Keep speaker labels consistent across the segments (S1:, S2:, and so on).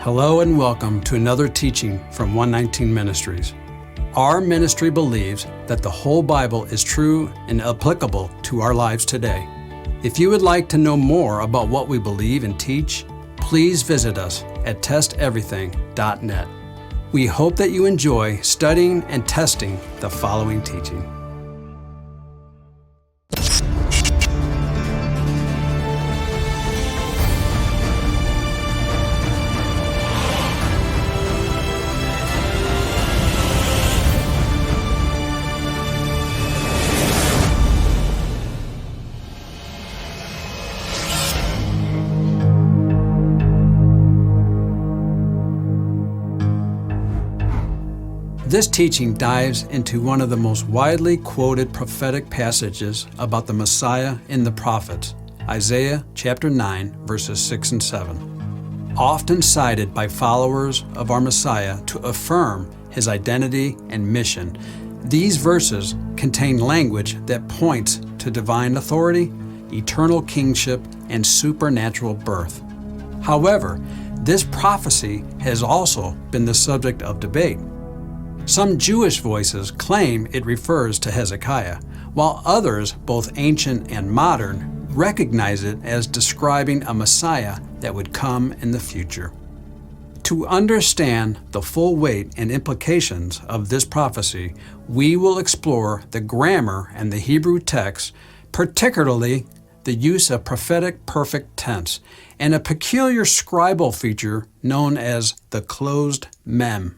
S1: Hello and welcome to another teaching from 119 Ministries. Our ministry believes that the whole Bible is true and applicable to our lives today. If you would like to know more about what we believe and teach, please visit us at testeverything.net. We hope that you enjoy studying and testing the following teaching. This teaching dives into one of the most widely quoted prophetic passages about the Messiah in the prophets, Isaiah chapter 9, verses 6 and 7. Often cited by followers of our Messiah to affirm his identity and mission, these verses contain language that points to divine authority, eternal kingship, and supernatural birth. However, this prophecy has also been the subject of debate. Some Jewish voices claim it refers to Hezekiah, while others, both ancient and modern, recognize it as describing a Messiah that would come in the future. To understand the full weight and implications of this prophecy, we will explore the grammar and the Hebrew text, particularly the use of prophetic perfect tense, and a peculiar scribal feature known as the closed MEM.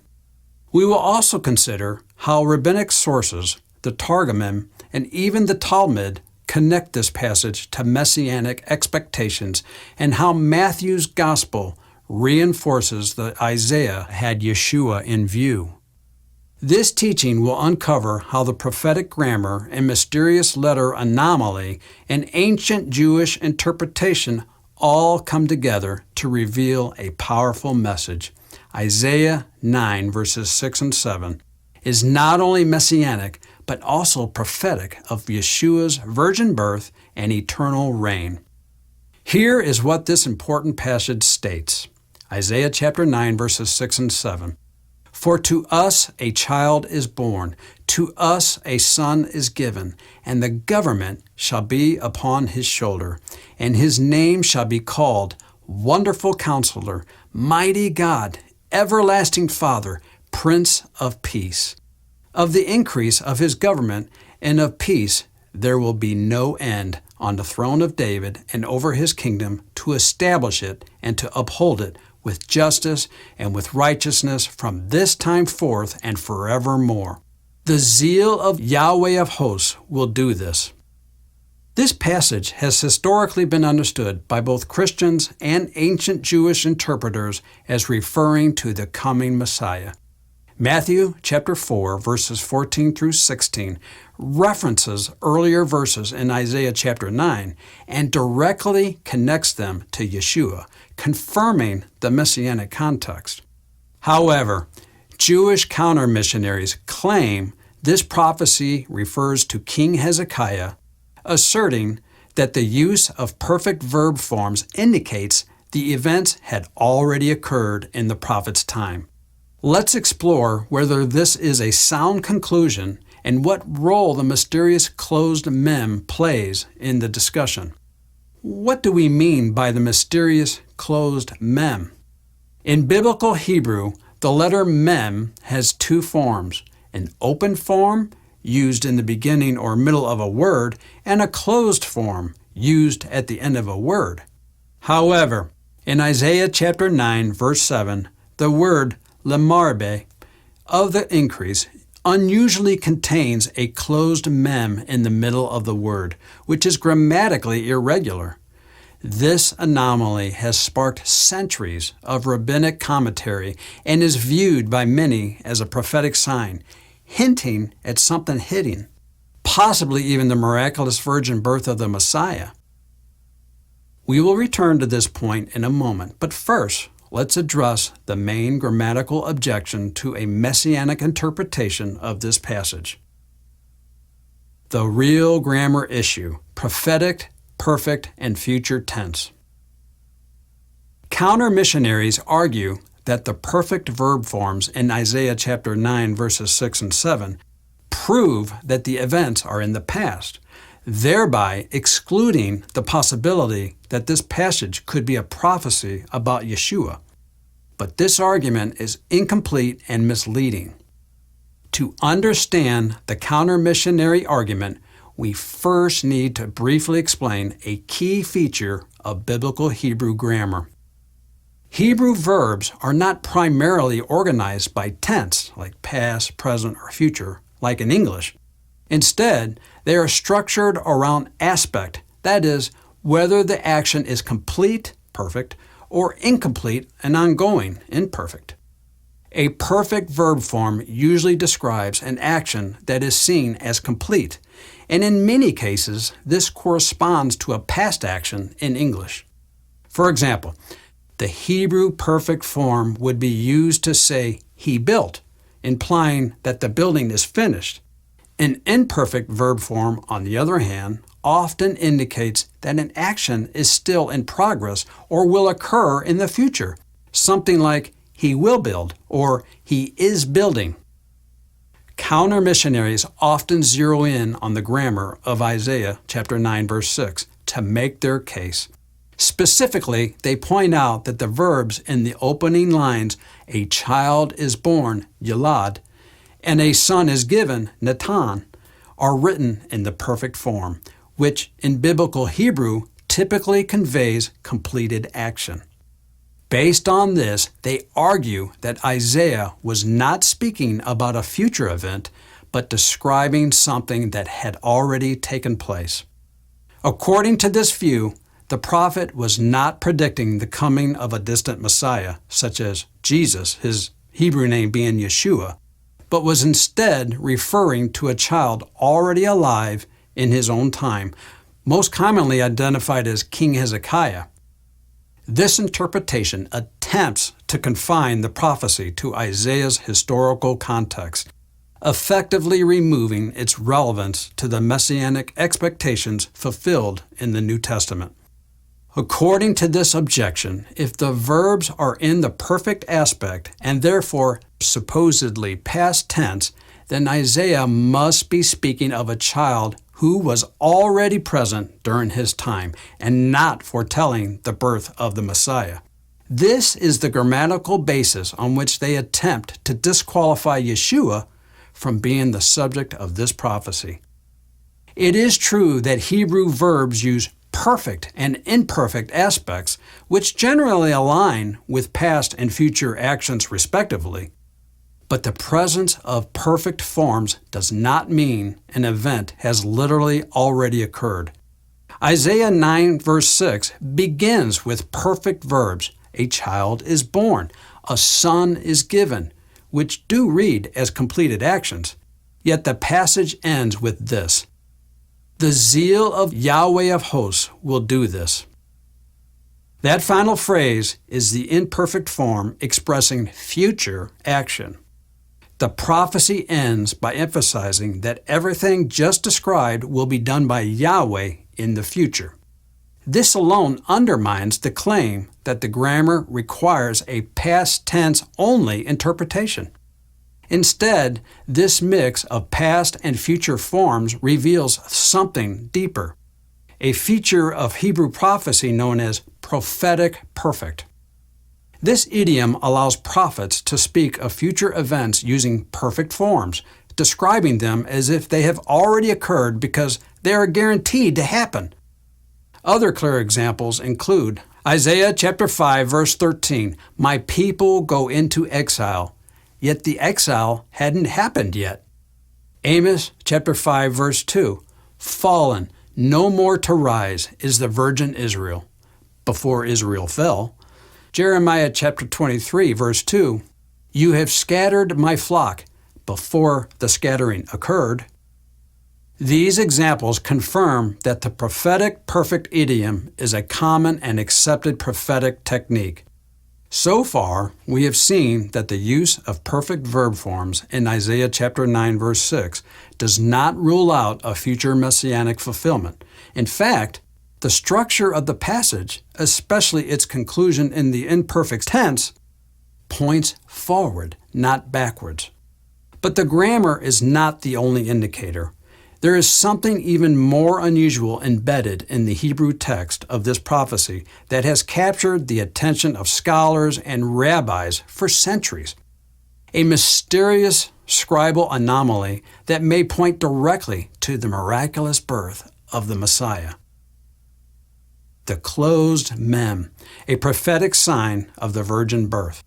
S1: We will also consider how rabbinic sources, the Targumim, and even the Talmud connect this passage to messianic expectations and how Matthew's gospel reinforces that Isaiah had Jesjoea in view. This teaching will uncover how the prophetic grammar and mysterious letter anomaly and ancient Jewish interpretation all come together to reveal a powerful message. Isaiah 9, verses 6 and 7, is not only messianic, but also prophetic of Yeshua's virgin birth and eternal reign. Here is what this important passage states. Isaiah chapter 9, verses 6 and 7. For to us a child is born, to us a son is given, and the government shall be upon his shoulder, and his name shall be called Wonderful Counselor, Mighty God, Everlasting Father, Prince of Peace. Of the increase of his government and of peace there will be no end on the throne of David and over his kingdom, to establish it and to uphold it with justice and with righteousness from this time forth and forevermore. The zeal of Yahweh of hosts will do this. This passage has historically been understood by both Christians and ancient Jewish interpreters as referring to the coming Messiah. Matthew chapter 4, verses 14 through 16 references earlier verses in Isaiah chapter 9 and directly connects them to Jesjoea, confirming the messianic context. However, Jewish counter-missionaries claim this prophecy refers to King Hezekiah, asserting that the use of perfect verb forms indicates the events had already occurred in the prophet's time. Let's explore whether this is a sound conclusion and what role the mysterious closed mem plays in the discussion. What do we mean by the mysterious closed mem? In biblical Hebrew, the letter mem has two forms, an open form used in the beginning or middle of a word, and a closed form used at the end of a word. However, in Isaiah chapter 9, verse 7, the word lemarbe of the increase unusually contains a closed mem in the middle of the word, which is grammatically irregular. This anomaly has sparked centuries of rabbinic commentary and is viewed by many as a prophetic sign, hinting at something hidden, possibly even the miraculous virgin birth of the Messiah. We will return to this point in a moment, but first, let's address the main grammatical objection to a messianic interpretation of this passage. The real grammar issue, prophetic, perfect, and future tense. Counter-missionaries argue that the perfect verb forms in Isaiah chapter 9 verses 6 and 7 prove that the events are in the past, thereby excluding the possibility that this passage could be a prophecy about Jesjoea. But this argument is incomplete and misleading. To understand the counter-missionary argument, we first need to briefly explain a key feature of biblical Hebrew grammar. Hebrew verbs are not primarily organized by tense, like past, present, or future, like in English. Instead, they are structured around aspect, that is, whether the action is complete, perfect, or incomplete and ongoing, imperfect. A perfect verb form usually describes an action that is seen as complete, and in many cases, this corresponds to a past action in English. For example, the Hebrew perfect form would be used to say, "he built," implying that the building is finished. An imperfect verb form, on the other hand, often indicates that an action is still in progress or will occur in the future, something like, "he will build," or "he is building." Counter-missionaries often zero in on the grammar of Isaiah chapter 9 verse 6 to make their case. Specifically, they point out that the verbs in the opening lines, "a child is born," yalad, and "a son is given," natan, are written in the perfect form, which in biblical Hebrew typically conveys completed action. Based on this, they argue that Isaiah was not speaking about a future event, but describing something that had already taken place. According to this view, the prophet was not predicting the coming of a distant Messiah, such as Jesus, his Hebrew name being Jesjoea, but was instead referring to a child already alive in his own time, most commonly identified as King Hezekiah. This interpretation attempts to confine the prophecy to Isaiah's historical context, effectively removing its relevance to the messianic expectations fulfilled in the New Testament. According to this objection, if the verbs are in the perfect aspect and therefore supposedly past tense, then Isaiah must be speaking of a child who was already present during his time and not foretelling the birth of the Messiah. This is the grammatical basis on which they attempt to disqualify Jesjoea from being the subject of this prophecy. It is true that Hebrew verbs use perfect and imperfect aspects, which generally align with past and future actions respectively. But the presence of perfect forms does not mean an event has literally already occurred. Isaiah 9 verse 6 begins with perfect verbs. A child is born, a son is given, which do read as completed actions. Yet the passage ends with this: "The zeal of Yahweh of hosts will do this." That final phrase is the imperfect form expressing future action. The prophecy ends by emphasizing that everything just described will be done by Yahweh in the future. This alone undermines the claim that the grammar requires a past tense only interpretation. Instead, this mix of past and future forms reveals something deeper, a feature of Hebrew prophecy known as prophetic perfect. This idiom allows prophets to speak of future events using perfect forms, describing them as if they have already occurred because they are guaranteed to happen. Other clear examples include Isaiah chapter 5 verse 13, "My people go into exile," yet the exile hadn't happened yet. Amos chapter 5 verse 2, "Fallen, no more to rise, is the virgin Israel," before Israel fell. Jeremiah chapter 23 verse 2, "You have scattered my flock," before the scattering occurred. These examples confirm that the prophetic perfect idiom is a common and accepted prophetic technique. So far, we have seen that the use of perfect verb forms in Isaiah chapter 9 verse 6 does not rule out a future messianic fulfillment. In fact, the structure of the passage, especially its conclusion in the imperfect tense, points forward, not backwards. But the grammar is not the only indicator. There is something even more unusual embedded in the Hebrew text of this prophecy that has captured the attention of scholars and rabbis for centuries. A mysterious scribal anomaly that may point directly to the miraculous birth of the Messiah. The closed mem, a prophetic sign of the virgin birth.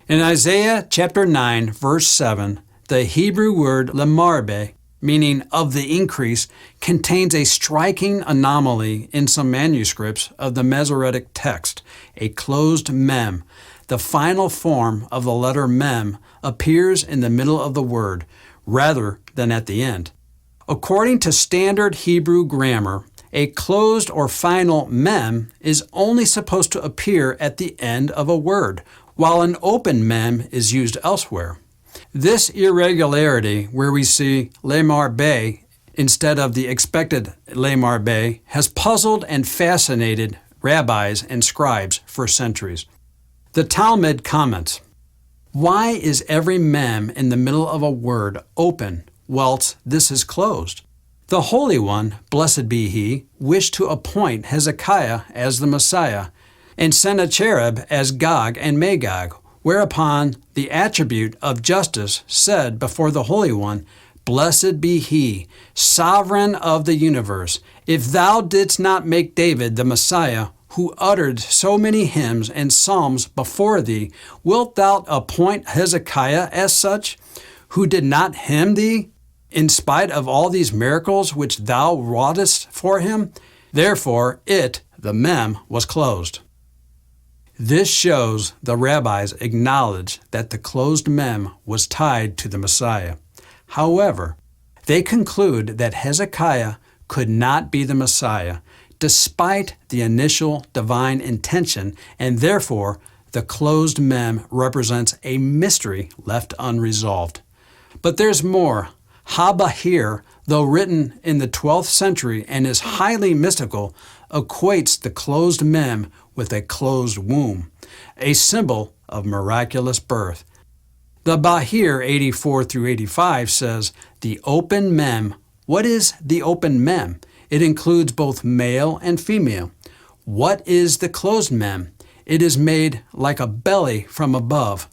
S1: In Isaiah chapter 9, verse 7, the Hebrew word lemarbe, meaning of the increase, contains a striking anomaly in some manuscripts of the Masoretic text. A closed mem, the final form of the letter mem, appears in the middle of the word, rather than at the end. According to standard Hebrew grammar, a closed or final mem is only supposed to appear at the end of a word, while an open mem is used elsewhere. This irregularity, where we see lemar be instead of the expected lemar be, has puzzled and fascinated rabbis and scribes for centuries. The Talmud comments, "Why is every mem in the middle of a word open, whilst this is closed? The Holy One, blessed be He, wished to appoint Hezekiah as the Messiah, and Sennacherib as Gog and Magog, whereupon the attribute of justice said before the Holy One, Blessed be He, sovereign of the universe. If thou didst not make David the Messiah, who uttered so many hymns and psalms before thee, wilt thou appoint Hezekiah as such, who did not hymn thee, in spite of all these miracles which thou wroughtest for him? Therefore it, the mem, was closed." This shows the rabbis acknowledge that the closed mem was tied to the Messiah. However, they conclude that Hezekiah could not be the Messiah, despite the initial divine intention, and therefore the closed mem represents a mystery left unresolved. But there's more. Ha-Bahir, though written in the 12th century and is highly mystical, equates the closed mem with a closed womb, a symbol of miraculous birth. The Bahir 84 through 85 says, "The open mem." What is the open mem? It includes both male and female. What is the closed mem? It is made like a belly from above.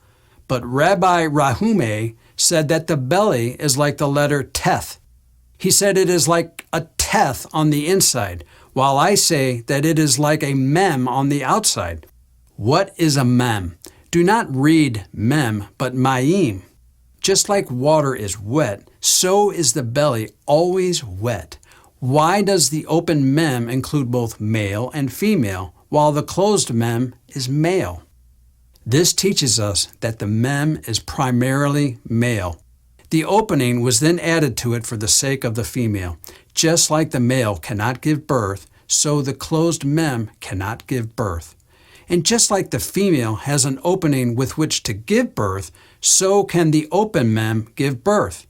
S1: But Rabbi Rahume said that the belly is like the letter teth. He said it is like a teth on the inside, while I say that it is like a mem on the outside. What is a mem? Do not read mem, but mayim. Just like water is wet, so is the belly always wet. Why does the open mem include both male and female, while the closed mem is male? This teaches us that the mem is primarily male. The opening was then added to it for the sake of the female. Just like the male cannot give birth, so the closed mem cannot give birth. And just like the female has an opening with which to give birth, so can the open mem give birth.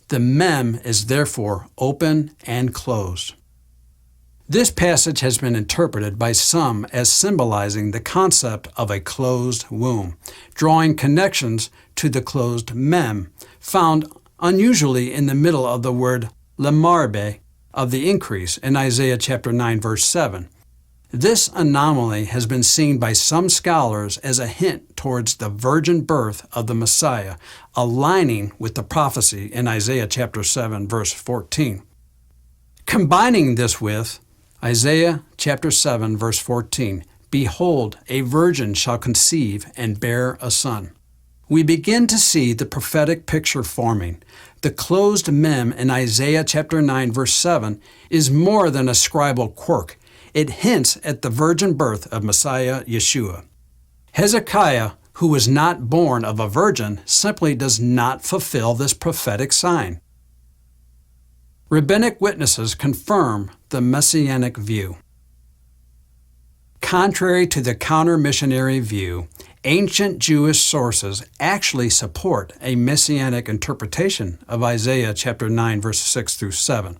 S1: The mem is therefore open and closed. This passage has been interpreted by some as symbolizing the concept of a closed womb, drawing connections to the closed mem, found unusually in the middle of the word lemarbe, of the increase, in Isaiah chapter 9, verse 7. This anomaly has been seen by some scholars as a hint towards the virgin birth of the Messiah, aligning with the prophecy in Isaiah chapter 7, verse 14. Combining this with Isaiah chapter 7, verse 14, "Behold, a virgin shall conceive and bear a son." We begin to see the prophetic picture forming. The closed mem in Isaiah chapter 9, verse 7 is more than a scribal quirk. It hints at the virgin birth of Messiah Jesjoea. Hezekiah, who was not born of a virgin, simply does not fulfill this prophetic sign. Rabbinic witnesses confirm the messianic view. Contrary to the counter-missionary view, ancient Jewish sources actually support a messianic interpretation of Isaiah chapter 9, verses 6 through 7.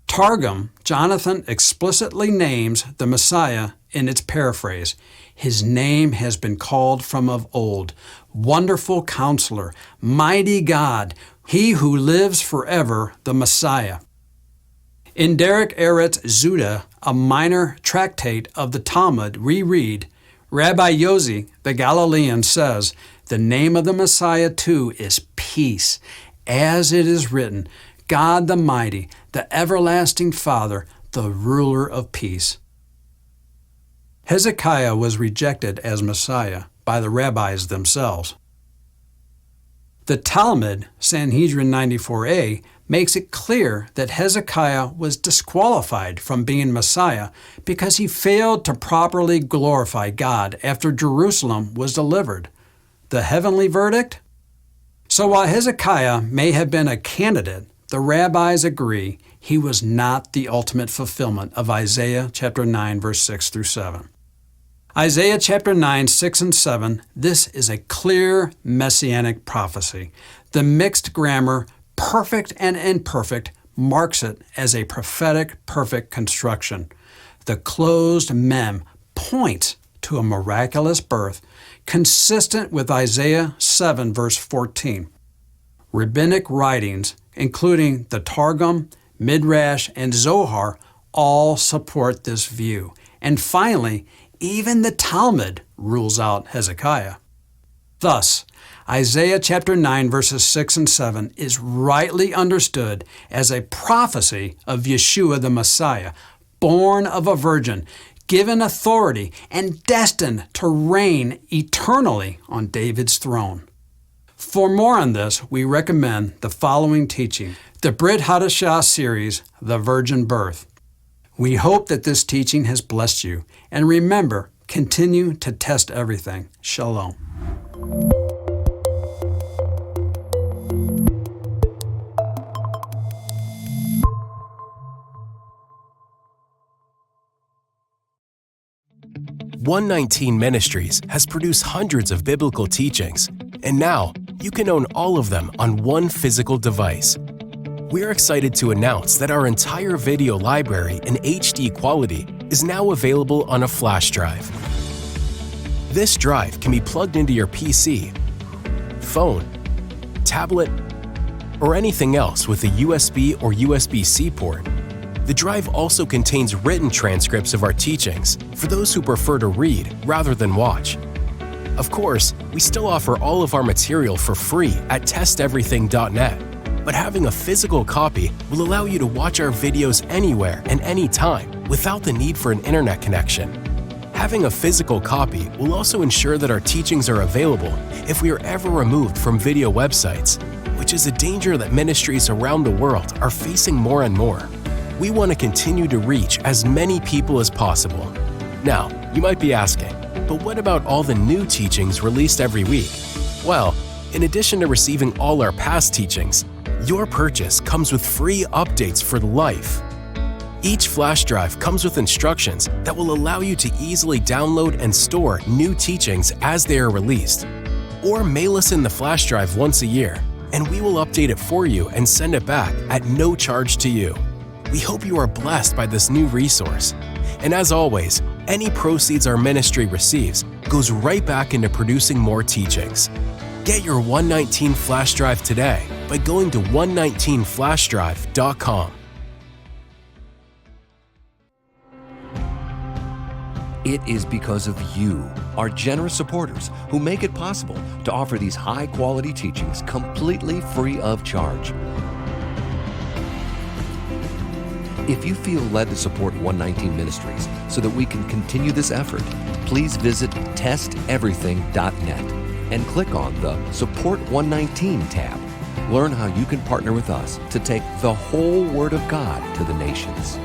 S1: Targum, Jonathan explicitly names the Messiah in its paraphrase, "His name has been called from of old, Wonderful Counselor, Mighty God, He who lives forever, the Messiah." In Derek Eretz Zuda, a minor tractate of the Talmud, we read, Rabbi Yossi, the Galilean, says, "The name of the Messiah too is peace, as it is written, God the Mighty, the everlasting Father, the ruler of peace." Hezekiah was rejected as Messiah by the rabbis themselves. The Talmud, Sanhedrin 94a, makes it clear that Hezekiah was disqualified from being Messiah because he failed to properly glorify God after Jerusalem was delivered. The heavenly verdict? So while Hezekiah may have been a candidate, the rabbis agree he was not the ultimate fulfillment of Isaiah chapter 9, verse 6 through 7. Isaiah chapter 9, 6 and 7, this is a clear messianic prophecy. The mixed grammar, perfect and imperfect, marks it as a prophetic perfect construction. The closed MEM points to a miraculous birth consistent with Isaiah 7, verse 14. Rabbinic writings, including the Targum, Midrash, and Zohar, all support this view. And finally, even the Talmud rules out Hezekiah. Thus, Isaiah chapter 9, verses 6 and 7 is rightly understood as a prophecy of Jesjoea the Messiah, born of a virgin, given authority, and destined to reign eternally on David's throne. For more on this, we recommend the following teaching, the Brit Chadasja series, The Virgin Birth. We hope that this teaching has blessed you, and remember, continue to test everything. Shalom.
S2: $119 Ministries has produced hundreds of biblical teachings, and now you can own all of them on one physical device. We're excited to announce that our entire video library in HD quality is now available on a flash drive. This drive can be plugged into your PC, phone, tablet, or anything else with a USB or USB-C port. The drive also contains written transcripts of our teachings for those who prefer to read rather than watch. Of course, we still offer all of our material for free at testeverything.net. But having a physical copy will allow you to watch our videos anywhere and anytime without the need for an internet connection. Having a physical copy will also ensure that our teachings are available if we are ever removed from video websites, which is a danger that ministries around the world are facing more and more. We want to continue to reach as many people as possible. Now, you might be asking, but what about all the new teachings released every week? Well, in addition to receiving all our past teachings, your purchase comes with free updates for life. Each flash drive comes with instructions that will allow you to easily download and store new teachings as they are released. Or mail us in the flash drive once a year, and we will update it for you and send it back at no charge to you. We hope you are blessed by this new resource. And as always, any proceeds our ministry receives goes right back into producing more teachings. Get your 119 flash drive today by going to 119flashDrive.com.
S3: It is because of you, our generous supporters, who make it possible to offer these high-quality teachings completely free of charge. If you feel led to support 119 Ministries so that we can continue this effort, please visit testeverything.net and click on the Support 119 tab. Learn how you can partner with us to take the whole Word of God to the nations.